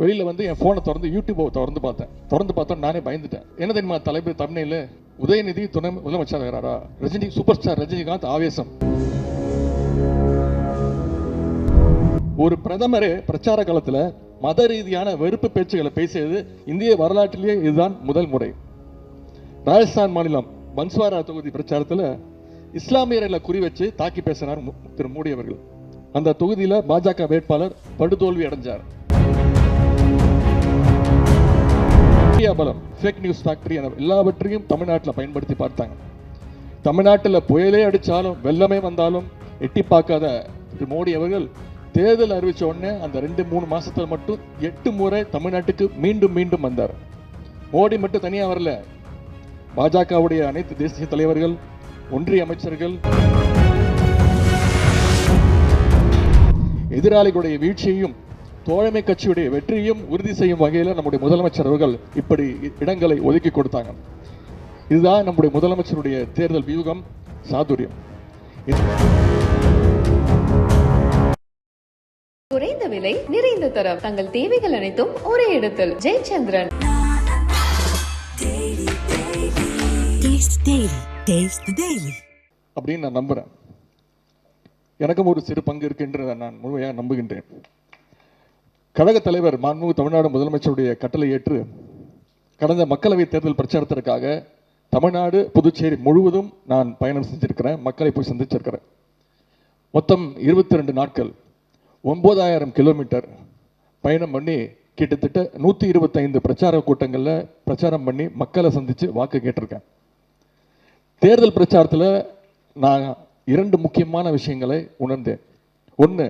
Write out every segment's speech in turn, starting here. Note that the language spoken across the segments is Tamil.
வெளியில் வந்து என் ஃபோனை திறந்து யூடியூப்பை திறந்து பார்த்தோம் நானே பயந்துட்டேன். என்ன தெரியுமா தலைப்பு தமிழில் உதயநிதி துணை முதலமைச்சர் ஆகிறாரா, ரஜினி சூப்பர் ஸ்டார் ரஜினிகாந்த் ஆவேசம். ஒரு பிரதமரே பிரச்சார காலத்தில் மத ரீதியான வெறுப்பு பேச்சுகளை பேசியது இந்திய வரலாற்றிலேயே இதுதான் முதல் முறை. ராஜஸ்தான் மாநிலம் பன்ஸ்வாரா தொகுதி பிரச்சாரத்தில் இஸ்லாமியர்களை குறி வச்சு தாக்கி பேசினார் திரு மோடி அவர்கள். அந்த தொகுதியில் பாஜக வேட்பாளர் படுதோல்வி அடைஞ்சார். பலம், ஃபேக் நியூஸ் ஃபேக்டரி என எல்லாவற்றையும் தமிழ்நாட்டில் பயன்படுத்தி பார்த்தாங்க. தமிழ்நாட்டில் புயலே அடித்தாலும் வெள்ளமே வந்தாலும் எட்டி பார்க்காத திரு மோடி அவர்கள் தேர்தல் அறிவிச்ச உடனே அந்த 2-3 மாசத்துல மட்டும் 8 முறை தமிழ்நாட்டுக்கு மீண்டும் மீண்டும் வந்தார். மோடி மட்டும் தனியா வரல, பாஜகவுடைய அனைத்து தேசிய தலைவர்கள், ஒன்றிய அமைச்சர்கள், எதிராளிகளுடைய வீழ்ச்சியையும் தோழமை கட்சியுடைய வெற்றியையும் உறுதி செய்யும் வகையில் நம்முடைய முதலமைச்சர் அவர்கள் இப்படி இடங்களை ஒதுக்கி கொடுத்தாங்க. இதுதான் நம்முடைய முதலமைச்சருடைய தேர்தல் வியூகம், சாதுரியம். குறைந்த விலை, நிறைந்த தரம், தங்கள் தேவைகள் அனைத்தும் ஒரே இடத்தில். ஜெயச்சந்திரன். அப்படின்னு நான் நம்புறேன். எனக்கும் ஒரு சிறு பங்கு இருக்கின்றதை நான் முழுமையாக நம்புகின்றேன். கழக தலைவர் மாண்புமிகு தமிழ்நாடு முதலமைச்சருடைய கட்டளை ஏற்று கடந்த மக்களவை தேர்தல் பிரச்சாரத்திற்காக தமிழ்நாடு புதுச்சேரி முழுவதும் நான் பயணம் செஞ்சிருக்கிறேன், மக்களை போய் சந்திச்சிருக்கிறேன். மொத்தம் 22 நாட்கள் 9000 கிலோமீட்டர் பயணம் பண்ணி கிட்டத்தட்ட 125 பிரச்சார கூட்டங்களில் பிரச்சாரம் பண்ணி மக்களை சந்தித்து வாக்கு கேட்டிருக்கேன். தேர்தல் பிரச்சாரத்தில் நான் 2 முக்கியமான விஷயங்களை உணர்ந்தேன். ஒன்று,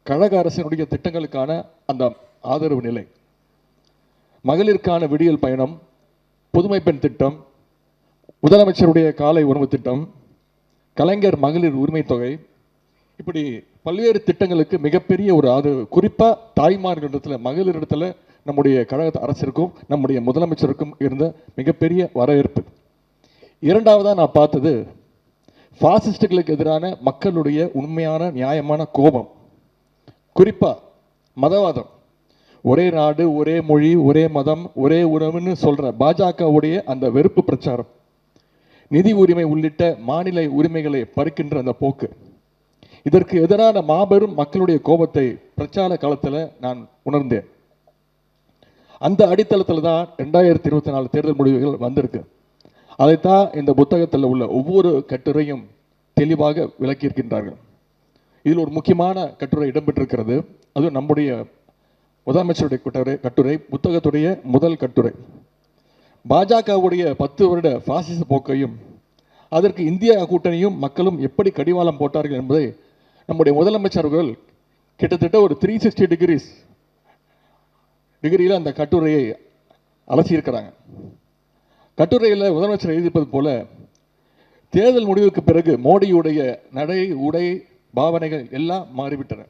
கழக அரசினுடைய திட்டங்களுக்கான அந்த ஆதரவு நிலை, மகளிருக்கான விடியல் பயணம், புதுமை பெண் திட்டம், முதலமைச்சருடைய காலை உணவு திட்டம், கலைஞர் மகளிர் உரிமை தொகை, இப்படி பல்வேறு திட்டங்களுக்கு மிகப்பெரிய ஒரு ஆதரவு. குறிப்பாக தாய்மார்களிடத்தில், மகளிரிடத்தில் நம்முடைய கழக அரசிற்கும் நம்முடைய முதலமைச்சருக்கும் இருந்த மிகப்பெரிய வரவேற்பு. இரண்டாவதாக நான் பார்த்தது பாசிஸ்டுகளுக்கு எதிரான மக்களுடைய உண்மையான நியாயமான கோபம். குறிப்பாக மதவாதம், ஒரே நாடு, ஒரே மொழி, ஒரே மதம், ஒரே உறவுன்னு சொல்கிற பாஜகவுடைய அந்த வெறுப்பு பிரச்சாரம், நிதி உரிமை உள்ளிட்ட மாநில உரிமைகளை பறிக்கின்ற அந்த போக்கு, இதற்கு எதிரான மாபெரும் மக்களுடைய கோபத்தை பிரச்சார காலத்தில் நான் உணர்ந்தேன். அந்த அடித்தளத்தில் தான் 2024 தேர்தல் முடிவுகள் வந்திருக்கு. அதைத்தான் இந்த புத்தகத்தில் உள்ள ஒவ்வொரு கட்டுரையும் தெளிவாக விளக்கியிருக்கின்றார்கள். இதில் ஒரு முக்கியமான கட்டுரை இடம்பெற்றிருக்கிறது. அதுவும் நம்முடைய முதலமைச்சருடைய கட்டுரை, புத்தகத்துடைய முதல் கட்டுரை. பாஜகவுடைய 10 வருட பாசிச போக்கையும் அதற்கு இந்திய கூட்டணியும் மக்களும் எப்படி கடிவாளம் போட்டார்கள் என்பதை நம்முடைய முதலமைச்சர்கள் கிட்டத்தட்ட ஒரு 360 டிகிரியில் அந்த கட்டுரையை அலசியிருக்கிறாங்க. கட்டுரையில் முதலமைச்சர் எழுதியிருப்பது போல, தேர்தல் முடிவுக்கு பிறகு மோடியுடைய நடை, உடை, பாவனைகள் எல்லாம் மாறிவிட்டன.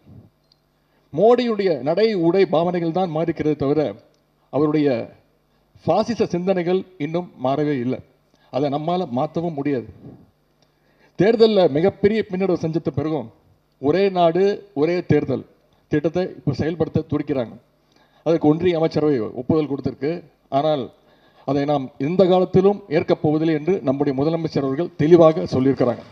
மோடியுடைய நடை, உடை, பாவனைகள் தான் மாறிக்கிறது தவிர அவருடைய பாசிச சிந்தனைகள் இன்னும் மாறவே இல்லை. அதை நம்மால் மாற்றவும் முடியாது. தேர்தலில் மிகப்பெரிய பின்னடைவு செஞ்ச பிறகும் ஒரே நாடு ஒரே தேர்தல் திட்டத்தை இப்போ செயல்படுத்த துடிக்கிறாங்க. அதற்கு ஒன்றிய அமைச்சரவை ஒப்புதல் கொடுத்திருக்கு. ஆனால் அதை நாம் எந்த காலத்திலும் ஏற்கப் போவதில்லை என்று நம்முடைய முதலமைச்சர் அவர்கள் தெளிவாக சொல்லியிருக்கிறாங்க.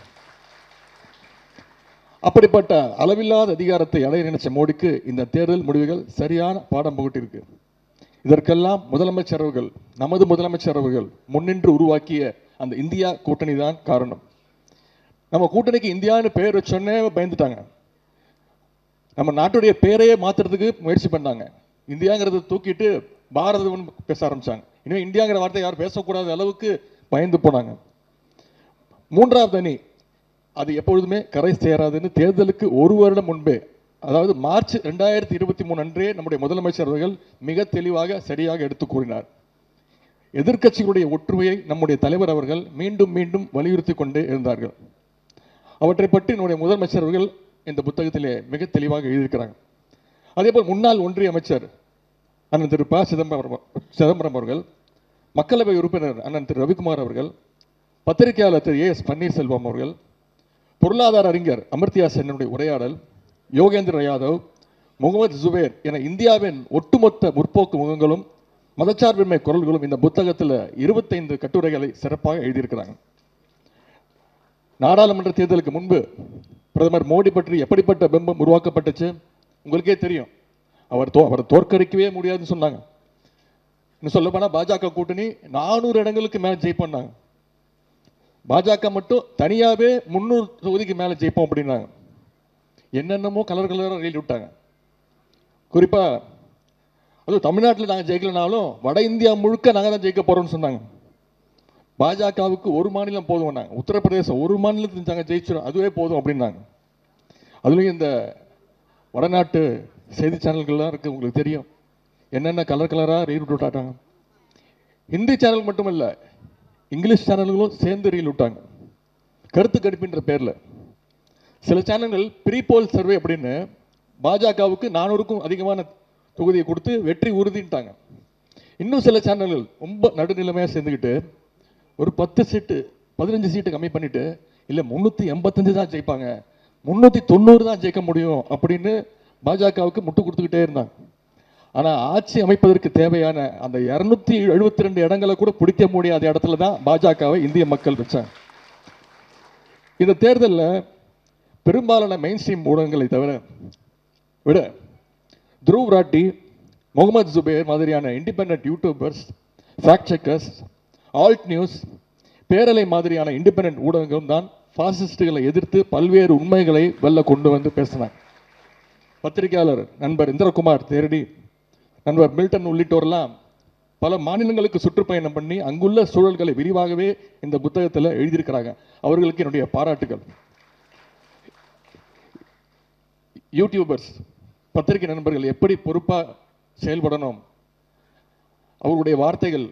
அப்படிப்பட்ட அளவில்லாத அதிகாரத்தை அடைய நினைச்ச மோடிக்கு இந்த தேர்தல் முடிவுகள் சரியான பாடம் புகட்டிருக்கு. இதற்கெல்லாம் முதலமைச்சர் அவர்கள், நமது முதலமைச்சர் அவர்கள் முன்னின்று உருவாக்கிய அந்த இந்தியா கூட்டணி தான் காரணம். நம்ம கூட்டணிக்கு இந்தியான்னு பெயர் வச்சோன்னே பயந்துட்டாங்க. நம்ம நாட்டுடைய பெயரையே மாற்றுறதுக்கு முயற்சி பண்ணாங்க. இந்தியாங்கிறத தூக்கிட்டு பாரதம் பேச ஆரம்பிச்சாங்க. இனிமே இந்தியாங்கிற வார்த்தை யாரும் பேசக்கூடாத அளவுக்கு பயந்து போனாங்க. மூன்றாவது அணி, அது எப்பொழுதுமே கரை சேராதுன்னு தேர்தலுக்கு 1 வருடம் முன்பே, அதாவது மார்ச் 2023 அன்றே நம்முடைய முதலமைச்சர் அவர்கள் மிக தெளிவாக சரியாக எடுத்து கூறினார். எதிர்க்கட்சிகளுடைய ஒற்றுமையை நம்முடைய தலைவர் அவர்கள் மீண்டும் மீண்டும் வலியுறுத்தி கொண்டே இருந்தார்கள். அவற்றை பற்றி நம்முடைய முதலமைச்சர் அவர்கள் இந்த புத்தகத்திலே மிக தெளிவாக எழுதியிருக்கிறாங்க. அதேபோல் முன்னாள் ஒன்றிய அமைச்சர் அண்ணன் திரு ப. சிதம்பரம் அவர்கள், மக்களவை உறுப்பினர் அண்ணன் திரு ரவிக்குமார் அவர்கள், பத்திரிகையாளர் திரு A.S. பன்னீர்செல்வம் அவர்கள், பொருளாதார அறிஞர் அமர்த்தியா சென்னுடைய உரையாடல், யோகேந்திர யாதவ், முகமது ஜுபேர் என இந்தியாவின் ஒட்டுமொத்த முற்போக்கு முகங்களும் மதச்சார்பின்மை குரல்களும் இந்த புத்தகத்தில் 25 கட்டுரைகளை சிறப்பாக எழுதியிருக்கிறாங்க. நாடாளுமன்ற தேர்தலுக்கு முன்பு பிரதமர் மோடி பற்றி எப்படிப்பட்ட பிம்பம் உருவாக்கப்பட்டுச்சு உங்களுக்கே தெரியும். அவர் தோற்கடிக்கவே முடியாதுன்னு சொன்னாங்க. இன்னும் சொல்ல போனா பாஜக கூட்டணி 400 இடங்களுக்கு மேல ஜெயிப்பாங்க. பாஜக மட்டும் தனியாவே 300 தொகுதிக்கு மேல ஜெயிப்போம் அப்படின்னாங்க. என்னென்னமோ கலர் கலராக ரயில் விட்டாங்க. குறிப்பா அதுவும் தமிழ்நாட்டில் நாங்கள் ஜெயிக்கலனாலும் வட இந்தியா முழுக்க நாங்கள் தான் ஜெயிக்க போறோம்னு சொன்னாங்க. பாஜகவுக்கு ஒரு மாநிலம் போதும், உத்தரப்பிரதேசம் ஒரு மாநிலத்தில் நாங்கள் ஜெயிச்சிடும், அதுவே போதும் அப்படின்னாங்க. அதுலேயும் இந்த வடநாட்டு செய்தி சேனல்கள்லாம் இருக்கு, உங்களுக்கு தெரியும் என்னென்ன கலர் கலராக ரீல் விட்டாங்க. ஹிந்தி சேனல் மட்டும் இல்லை, இங்கிலீஷ் சேனல்களும் சேர்ந்து ரீல் விட்டாங்க கருத்து கணிப்பின்ற பேரில். சில சேனல்கள் ப்ரீபோல் சர்வே அப்படின்னு பாஜகவுக்கு 400க்கும் அதிகமான தொகுதியை கொடுத்து வெற்றி உறுதிட்டாங்க. இன்னும் சில சேனல்கள் ரொம்ப நடுநிலைமையாக சேர்ந்துக்கிட்டு ஒரு 10 சீட்டு 15 சீட்டு கம்மி பண்ணிட்டு இல்லை 385 தான் ஜெயிப்பாங்க, 390 தான் ஜெயிக்க முடியும் அப்படின்னு பாஜகவுக்கு முட்டு கொடுத்துக்கிட்டே இருந்தாங்க. ஆனால் ஆட்சி அமைப்பதற்கு தேவையான அந்த 272 இடங்களை கூட பிடிக்க முடியாத இடத்துல தான் பாஜகவை இந்திய மக்கள் வச்சாங்க. இந்த தேர்தலில் பெரும்பாலான மெயின் ஸ்ட்ரீம் ஊடகங்களை விட துருவ் ராட்டி, முகமது ஜுபேர் மாதிரியான independent YouTubers, fact checkers, Alt News, பேரலை மாதிரியான இண்டிபெண்டன்ட் ஊடகங்களும் தான் பாசிஸ்டுகளை எதிர்த்து பல்வேறு உண்மைகளை வெளில கொண்டு வந்து பேசினாங்க. பத்திரிகையாளர் நண்பர் இந்திரகுமார் தேரடி, நண்பர் மில்டன் உள்ளிட்டோரெல்லாம் பல மாநிலங்களுக்கு சுற்றுப்பயணம் பண்ணி அங்குள்ள சூழல்களை விரிவாகவே இந்த புத்தகத்தில் எழுதியிருக்கிறாங்க. அவர்களுக்கு என்னுடைய பாராட்டுகள். யூடியூபர்ஸ், பத்திரிகை நண்பர்கள் எப்படி பொறுப்பாக செயல்படணும், அவர்களுடைய வார்த்தைகள்,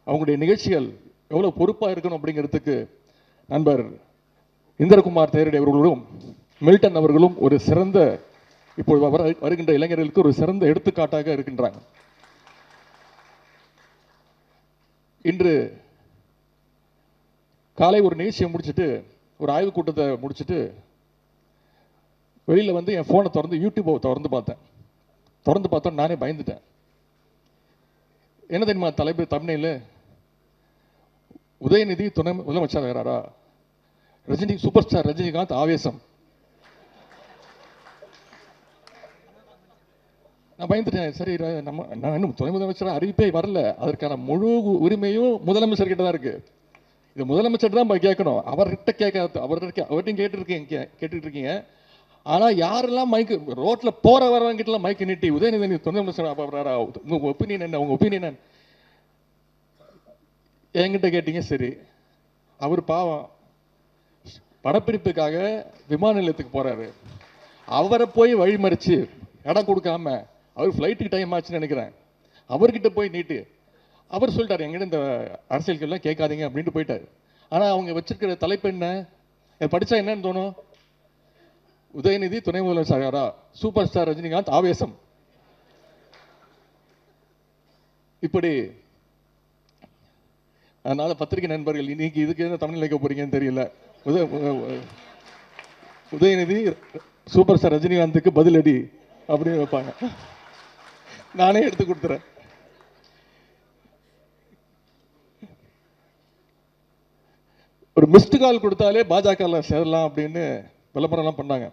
அவங்களுடைய நிகழ்ச்சிகள் எவ்வளோ பொறுப்பாக இருக்கணும் அப்படிங்கிறதுக்கு நண்பர் இந்திரகுமார் தேரடி அவர்களும் மில்டன் அவர்களும் ஒரு சிறந்த, இப்போது வருகின்ற இளைஞர்களுக்கு ஒரு சிறந்த எடுத்துக்காட்டாக இருக்கின்றாங்க. இன்று காலை ஒரு நிகழ்ச்சியை முடிச்சுட்டு, ஒரு ஆய்வுக் கூட்டத்தை முடிச்சுட்டு வெளியில் வந்து என் ஃபோனை திறந்து யூடியூப்பை திறந்து பார்த்தேன். நானே பயந்துட்டேன். என்ன தெரியுமா தலைப்பு தமிழில்? உதயநிதி துணை முதலமைச்சர் ஆகிறாரா, ரஜினி சூப்பர் ஸ்டார் ரஜினிகாந்த் ஆவேசம். நான் பயந்துட்டேன். சரி, நான் இன்னும் துணை முதலமைச்சராக அறிவிப்பே வரல, அதற்கான முழு உரிமையும் முதலமைச்சர் கிட்ட தான் இருக்கு. இது முதலமைச்சர் தான் கேட்கணும், அவர்கிட்ட கேட்காது. அவர்கிட்டையும் கேட்டுட்டு இருக்கீங்க. ஆனா யாரெல்லாம் மைக்கு ரோட்ல போற வரவங்கிட்ட மைக்கு நீட்டி உதயநிதி துணை முதலமைச்சர் உங்க ஒப்பீனியன் என்ன, உங்க ஒப்பீனியன் என்ன என்கிட்ட கேட்டீங்க. சரி, அவர் பாவம் படப்பிடிப்புக்காக விமான நிலையத்துக்கு போறாரு, அவரை போய் வழிமறிச்சு இடம் கொடுக்காம, அவர் ஃப்ளைட்டுக்கு டைம் ஆச்சுன்னு நினைக்கிறேன், அவர்கிட்ட போய் நீட்டு அவர் சொல்லிட்டாரு எங்கிட்ட இந்த அரசியல்கள்லாம் கேட்காதீங்க அப்படின்ட்டு போயிட்டாரு. ஆனா அவங்க வச்சிருக்கிற தலைப்பு என்ன, படிச்சா என்னன்னு தோணும்? உதயநிதி துணை முதலமைச்சரா, சூப்பர் ஸ்டார் ரஜினிகாந்த் ஆவேசம். இப்படி. அதனால பத்திரிகை நண்பர்கள், இன்னைக்கு இதுக்கு என்ன தமிழ் நினைக்க போறீங்கன்னு தெரியல. உதயநிதி சூப்பர் ஸ்டார் ரஜினிகாந்துக்கு பதிலடி அப்படின்னு வைப்பாங்க. நானே எடுத்து கொடுத்துறேன். ஒரு மிஸ்டு கால் கொடுத்தாலே பாஜக சேரலாம் அப்படின்னு விளம்பரம்லாம் பண்ணாங்க.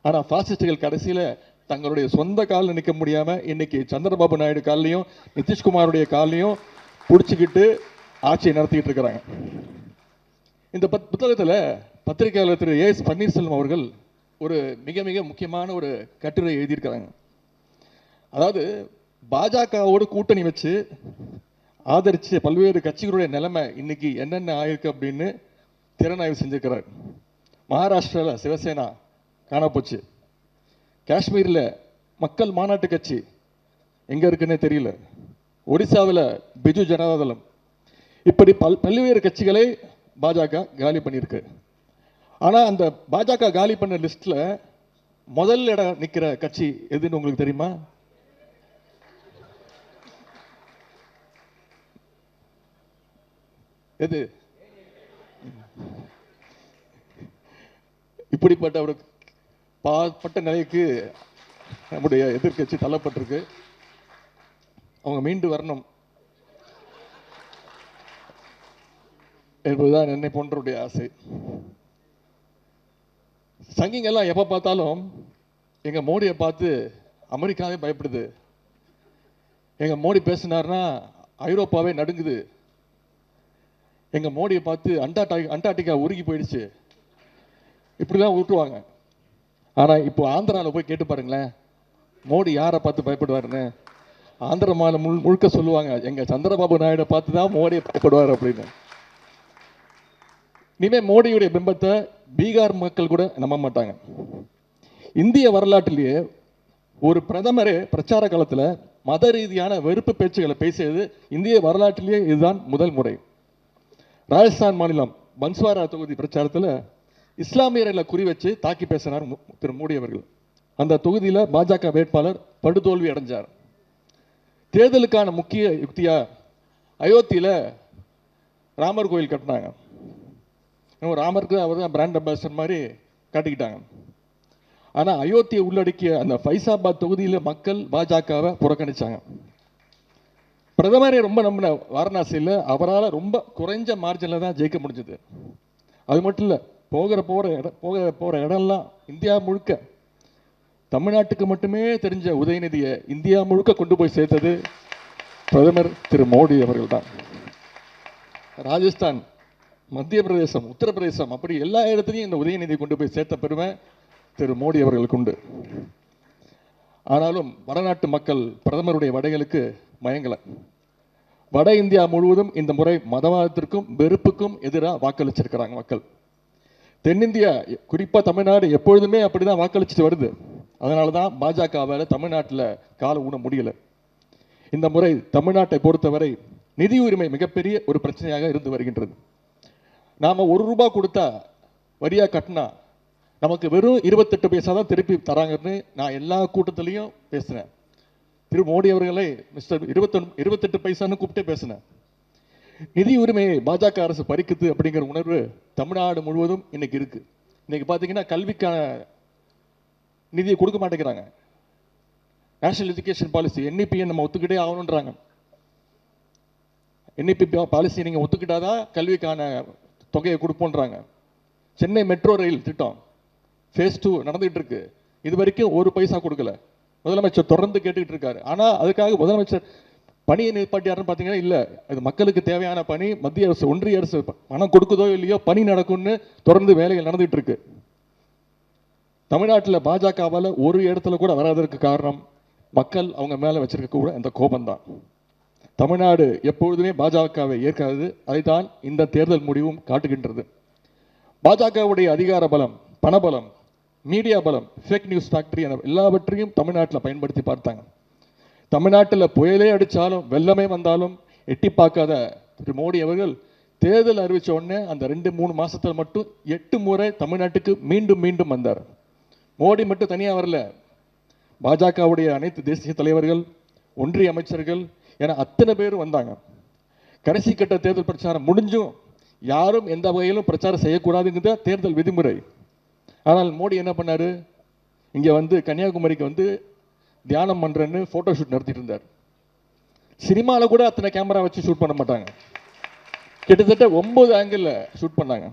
ஆனால் பாசிஸ்டுகள் கடைசியில் தங்களுடைய சொந்த காலில் நிற்க முடியாமல் இன்னைக்கு சந்திரபாபு நாயுடு காலையும் நிதிஷ்குமாருடைய காலையும் பிடிச்சிக்கிட்டு ஆட்சியை நடத்திக்கிட்டு இருக்கிறாங்க. இந்த புத்தகத்தில் பத்திரிகையாளர் திரு ஏஎஸ் பன்னீர்செல்வம் அவர்கள் ஒரு மிக மிக முக்கியமான ஒரு கட்டுரை எழுதியிருக்கிறாங்க. அதாவது பாஜகவோடு கூட்டணி வச்சு ஆதரிச்சு பல்வேறு கட்சிகளுடைய நிலைமை இன்னைக்கு என்னென்ன ஆயிருக்கு அப்படின்னு திறனாய்வு செஞ்சிருக்கிறார். மகாராஷ்டிராவில் சிவசேனா காணப்போச்சு, காஷ்மீரில் மக்கள் மாநாட்டு கட்சி எங்க இருக்குன்னே தெரியல, ஒடிசாவில் பிஜு ஜனதாதளம், இப்படி பல்வேறு கட்சிகளை பாஜக காலி பண்ணியிருக்கு. ஆனா அந்த பாஜக காலி பண்ண லிஸ்ட்ல முதல் இடம் நிக்கிற கட்சி எதுன்னு உங்களுக்கு தெரியுமா? எது? இப்படிப்பட்ட ஒரு பாவப்பட்ட நிலைக்கு நம்முடைய எதிர்க்கட்சி தள்ளப்பட்டிருக்கு. அவங்க மீண்டு வரணும் என்பதுதான் என்னை போன்றவருடைய ஆசை. சங்கிங்கெல்லாம் எப்போ பார்த்தாலும் எங்கள் மோடியை பார்த்து அமெரிக்காவே பயப்படுது, எங்கள் மோடி பேசினார்னா ஐரோப்பாவே நடுங்குது, எங்கள் மோடியை பார்த்து அண்டார்டிகா உருகி போயிடுச்சு, இப்படிலாம் ஊட்டுவாங்க. ஆனால் இப்போ ஆந்திராவில் போய் கேட்டு பாருங்களேன், மோடி யாரை பார்த்து பயப்படுவாருன்னு. ஆந்திர மாநிலம் முழுக்க சொல்லுவாங்க, எங்கள் சந்திரபாபு நாயுடை பார்த்து தான் மோடியை பயப்படுவார் அப்படின்னு. இனிமேல் மோடியுடைய பிம்பத்தை பீகார் மக்கள் கூட நம்ப மாட்டாங்க. இந்திய வரலாற்றிலேயே ஒரு பிரதமரே பிரச்சார காலத்தில் மத ரீதியான வெறுப்பு பேச்சுகளை பேசியது இந்திய வரலாற்றிலேயே இதுதான் முதல் முறை. ராஜஸ்தான் மாநிலம் பன்ஸ்வாரா தொகுதி பிரச்சாரத்தில் இஸ்லாமியர்களை குறி வச்சு தாக்கி பேசினார் திரு மோடி அவர்கள். அந்த தொகுதியில் பாஜக வேட்பாளர் படுதோல்வி அடைஞ்சார். தேர்தலுக்கான முக்கிய யுக்தியா அயோத்தியில் ராமர் கோயில் கட்டினாங்க. ராமருக்கு அவர் தான் பிராண்ட் அம்பாசிடர் மாதிரி காட்டிக்கிட்டாங்க. ஆனால் அயோத்தியை உள்ளடக்கிய அந்த ஃபைசாபாத் தொகுதியில் மக்கள் பாஜகவை புறக்கணிச்சாங்க. பிரதமரை ரொம்ப நம்பின வாரணாசியில் அவரால் ரொம்ப குறைஞ்ச மார்ஜினில் தான் ஜெயிக்க முடிஞ்சது. அது மட்டும் இல்லை, போகிற இடம்லாம் இந்தியா முழுக்க தமிழ்நாட்டுக்கு மட்டுமே தெரிஞ்ச உதயநிதியை இந்தியா முழுக்க கொண்டு போய் சேர்த்தது பிரதமர் திரு மோடி அவர்கள் தான். ராஜஸ்தான், மத்திய பிரதேசம், உத்தரப்பிரதேசம், அப்படி எல்லா இடத்துலையும் இந்த உதயநிதி கொண்டு போய் சேர்த்த பெருமை திரு மோடி அவர்களுக்கு உண்டு. ஆனாலும் வடநாட்டு மக்கள் பிரதமருடைய வடைகளுக்கு மயங்கலை. வட இந்தியா முழுவதும் இந்த முறை மதவாதத்திற்கும் வெறுப்புக்கும் எதிராக வாக்களிச்சிருக்கிறாங்க மக்கள். தென்னிந்தியா, குறிப்பாக தமிழ்நாடு எப்பொழுதுமே அப்படிதான் வாக்களிச்சுட்டு வருது. அதனால தான் பாஜகவால் தமிழ்நாட்டில் கால ஊன முடியலை. இந்த முறை தமிழ்நாட்டை பொறுத்தவரை நிதி உரிமை மிகப்பெரிய ஒரு பிரச்சனையாக இருந்து வருகின்றது. நாம் ₹1 கொடுத்தா வரியாக கட்டினா நமக்கு வெறும் 28 பைசா தான் திருப்பி தராங்கன்னு நான் எல்லா கூட்டத்திலையும் பேசினேன். திரு மோடி அவர்களை மிஸ்டர் 28 பைசான்னு கூப்பிட்டே பேசினேன். நிதி உரிமையை பாஜக அரசு பறிக்குது அப்படிங்கிற உணர்வு தமிழ்நாடு முழுவதும் இன்னைக்கு இருக்கு. இன்னைக்கு பார்த்தீங்கன்னா கல்விக்கான நிதியை கொடுக்க மாட்டேங்கிறாங்க. நேஷனல் எஜுகேஷன் பாலிசி NEP நம்ம ஒத்துக்கிட்டே ஆகணுன்றாங்க. NEP பாலிசி நீங்கள் ஒத்துக்கிட்டாதான் கல்விக்கான தொகையை கொடுப்போன்றாங்க. சென்னை மெட்ரோ ரயில் திட்டம் ஃபேஸ் 2 நடந்துகிட்டு இருக்கு. இது வரைக்கும் 1 பைசா கொடுக்கல. முதலமைச்சர் தொடர்ந்து கேட்டுக்கிட்டு இருக்காரு. ஆனால் அதுக்காக முதலமைச்சர் பணியை நிப்பாட்டியாருன்னு பார்த்தீங்கன்னா இல்லை, அது மக்களுக்கு தேவையான பணி. மத்திய அரசு, ஒன்றிய அரசு பணம் கொடுக்குதோ இல்லையோ பணி நடக்கும்னு தொடர்ந்து வேலைகள் நடந்துகிட்டு இருக்கு. தமிழ்நாட்டில் பாஜகவால் ஒரு இடத்துல கூட வராதற்கு காரணம் மக்கள் அவங்க மேலே வச்சிருக்க கூட இந்த கோபம்தான். தமிழ்நாடு எப்பொழுதுமே பாஜகவை ஏற்காது. அதைத்தான் இந்த தேர்தல் முடிவும் காட்டுகின்றது. பாஜகவுடைய அதிகார பலம், பணபலம், மீடியா பலம், ஃபேக் நியூஸ் ஃபேக்டரி என எல்லாவற்றையும் தமிழ்நாட்டில் பயன்படுத்தி பார்த்தாங்க. தமிழ்நாட்டில் புயலே அடித்தாலும் வெள்ளமே வந்தாலும் எட்டி பார்க்காத திரு மோடி அவர்கள் தேர்தல் அறிவித்த உடனே அந்த 2-3 மாசத்துல மட்டும் 8 முறை தமிழ்நாட்டுக்கு மீண்டும் மீண்டும் வந்தார். மோடி மட்டும் தனியாக வரல, பாஜகவுடைய அனைத்து தேசிய தலைவர்கள், ஒன்றிய அமைச்சர்கள் என அத்தனை பேரும் வந்தாங்க. கடைசி கட்ட தேர்தல் பிரச்சாரம் முடிஞ்சும் யாரும் எந்த வகையிலும் பிரச்சாரம் செய்யக்கூடாதுங்கிற தேர்தல் விதிமுறை. ஆனால் மோடி என்ன பண்ணாரு, இங்கே வந்து கன்னியாகுமரிக்கு வந்து தியானம் பண்றேன்னு போட்டோ ஷூட் நடத்திட்டு இருந்தார். சினிமாவில் கூட அத்தனை கேமரா வச்சு ஷூட் பண்ண மாட்டாங்க. கிட்டத்தட்ட 9 ஆங்கிள் ஷூட் பண்ணாங்க.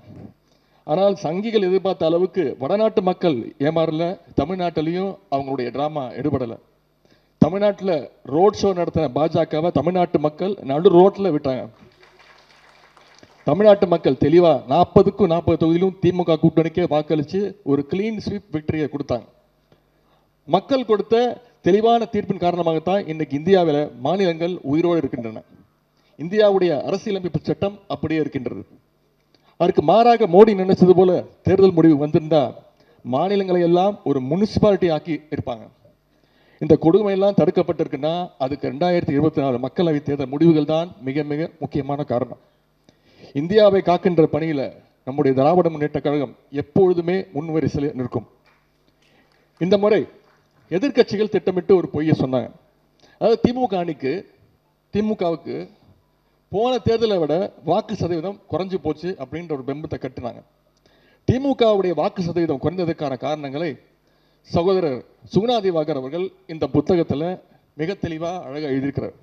ஆனால் சங்கிகள் எதிர்பார்த்த அளவுக்கு வடநாட்டு மக்கள் ஏமாறல, தமிழ்நாட்டிலையும் அவங்களுடைய டிராமா எடுபடலை. தமிழ்நாட்டில் ரோட் ஷோ நடத்தின பாஜகவை தமிழ்நாட்டு மக்கள் நடு ரோட்டில் விட்டாங்க. தமிழ்நாட்டு மக்கள் தெளிவா 40க்கு 40 தொகுதியிலும் திமுக கூட்டணிக்கே வாக்களித்து ஒரு கிளீன் ஸ்வீப் விக்டரியை கொடுத்தாங்க. மக்கள் கொடுத்த தெளிவான தீர்ப்பின் காரணமாகத்தான் இன்னைக்கு இந்தியாவில் மாநிலங்கள் உயிரோடு இருக்கின்றன. இந்தியாவுடைய அரசியலமைப்பு சட்டம் அப்படியே இருக்கின்றது. அதற்கு மாறாக மோடி நினைச்சது போல தேர்தல் முடிவு வந்திருந்தா மாநிலங்களை எல்லாம் ஒரு முனிசிபாலிட்டி ஆக்கி இருப்பாங்க. இந்த கொடுமையெல்லாம் தடுக்கப்பட்டிருக்குன்னா அதுக்கு 2024 மக்களவை தேர்தல் முடிவுகள் தான் மிக மிக முக்கியமான காரணம். இந்தியாவை காக்கின்ற பணியில நம்முடைய திராவிட முன்னேற்ற கழகம் எப்பொழுதுமே முன்வரிசையில் நிற்கும். இந்த முறை எதிர்க்கட்சிகள் திட்டமிட்டு ஒரு பொய்யை சொன்னாங்க. அதாவது திமுகவுக்கு போன தேர்தலை விட வாக்கு சதவீதம் குறைஞ்சு போச்சு அப்படின்ற ஒரு பிம்பத்தை கட்டினாங்க. திமுகவுடைய வாக்கு சதவீதம் குறைந்ததுக்கான காரணங்களை சகோதரர் சுகுணா திவாகர் அவர்கள் இந்த புத்தகத்தில் மிக தெளிவாக அழகாக எழுதியிருக்கிறார்.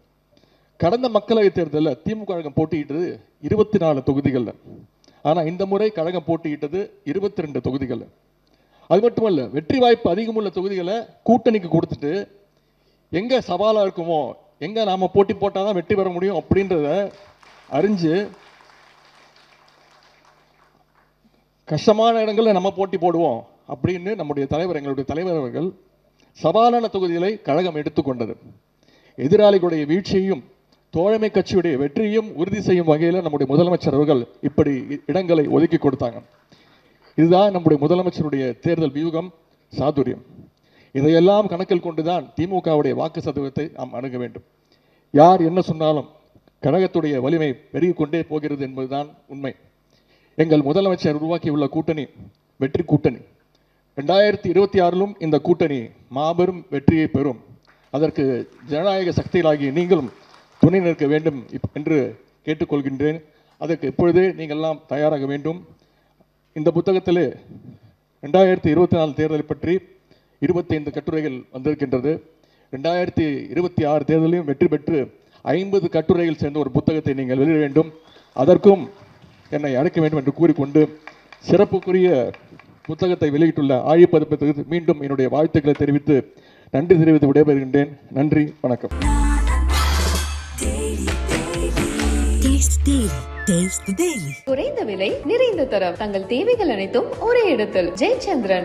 கடந்த மக்களவைத் தேர்தலில் திமுக கழகம் போட்டியிட்டது 24 தொகுதிகளில். ஆனால் இந்த முறை கழகம் போட்டியிட்டது 22 தொகுதிகளில். அது மட்டுமல்ல, வெற்றி வாய்ப்பு அதிகமுள்ள தொகுதிகளை கூட்டணிக்கு கொடுத்துட்டு எங்கே சவாலாக இருக்குமோ, எங்கே நாம் போட்டி போட்டால் தான் வெற்றி பெற முடியும் அப்படின்றத அறிஞ்சு கஷ்டமான இடங்களில் நம்ம போட்டி போடுவோம் அப்படின்னு நம்முடைய தலைவர், எங்களுடைய தலைவர் அவர்கள் சவாலான தொகுதிகளை கழகம் எடுத்துக்கொண்டது. எதிராளிகளுடைய வீழ்ச்சியையும் தோழமை கட்சியுடைய வெற்றியையும் உறுதி செய்யும் வகையில் நம்முடைய முதலமைச்சர் அவர்கள் இப்படி இடங்களை ஒதுக்கி கொடுத்தாங்க. இதுதான் நம்முடைய முதலமைச்சருடைய தேர்தல் வியூகம், சாதுரியம். இதையெல்லாம் கணக்கில் கொண்டுதான் திமுகவுடைய வாக்கு சதவீதத்தை நாம் அணுக வேண்டும். யார் என்ன சொன்னாலும் கழகத்துடைய வலிமை பெருகிக் கொண்டே போகிறது என்பதுதான் உண்மை. எங்கள் முதலமைச்சர் உருவாக்கியுள்ள கூட்டணி வெற்றி கூட்டணி. 2026 இந்த கூட்டணி மாபெரும் வெற்றியை பெறும். அதற்கு ஜனநாயக சக்திகளாகிய நீங்களும் துணை நிற்க வேண்டும் என்று கேட்டுக்கொள்கின்றேன். அதற்கு இப்பொழுதே நீங்கள்லாம் தயாராக வேண்டும். இந்த புத்தகத்திலே 2024 தேர்தலை பற்றி 25 கட்டுரைகள் வந்திருக்கின்றது. 2026 தேர்தலையும் வெற்றி பெற்று 50 கட்டுரைகள் சேர்ந்த ஒரு புத்தகத்தை நீங்கள் வெளியிட வேண்டும். அதற்கும் என்னை அழைக்க வேண்டும் என்று கூறிக்கொண்டு, சிறப்புக்குரிய புத்தகத்தை வெளியிட்டுள்ள ஆழி பதிப்பதற்கு மீண்டும் என்னுடைய வாழ்த்துக்களை தெரிவித்து நன்றி தெரிவித்து விடைபெறுகின்றேன். நன்றி, வணக்கம். குறைந்த விலை நிறைந்த தரம், தங்கள் தேவைகள் அனைத்தும் ஒரே இடத்தில். ஜெயச்சந்திரன்.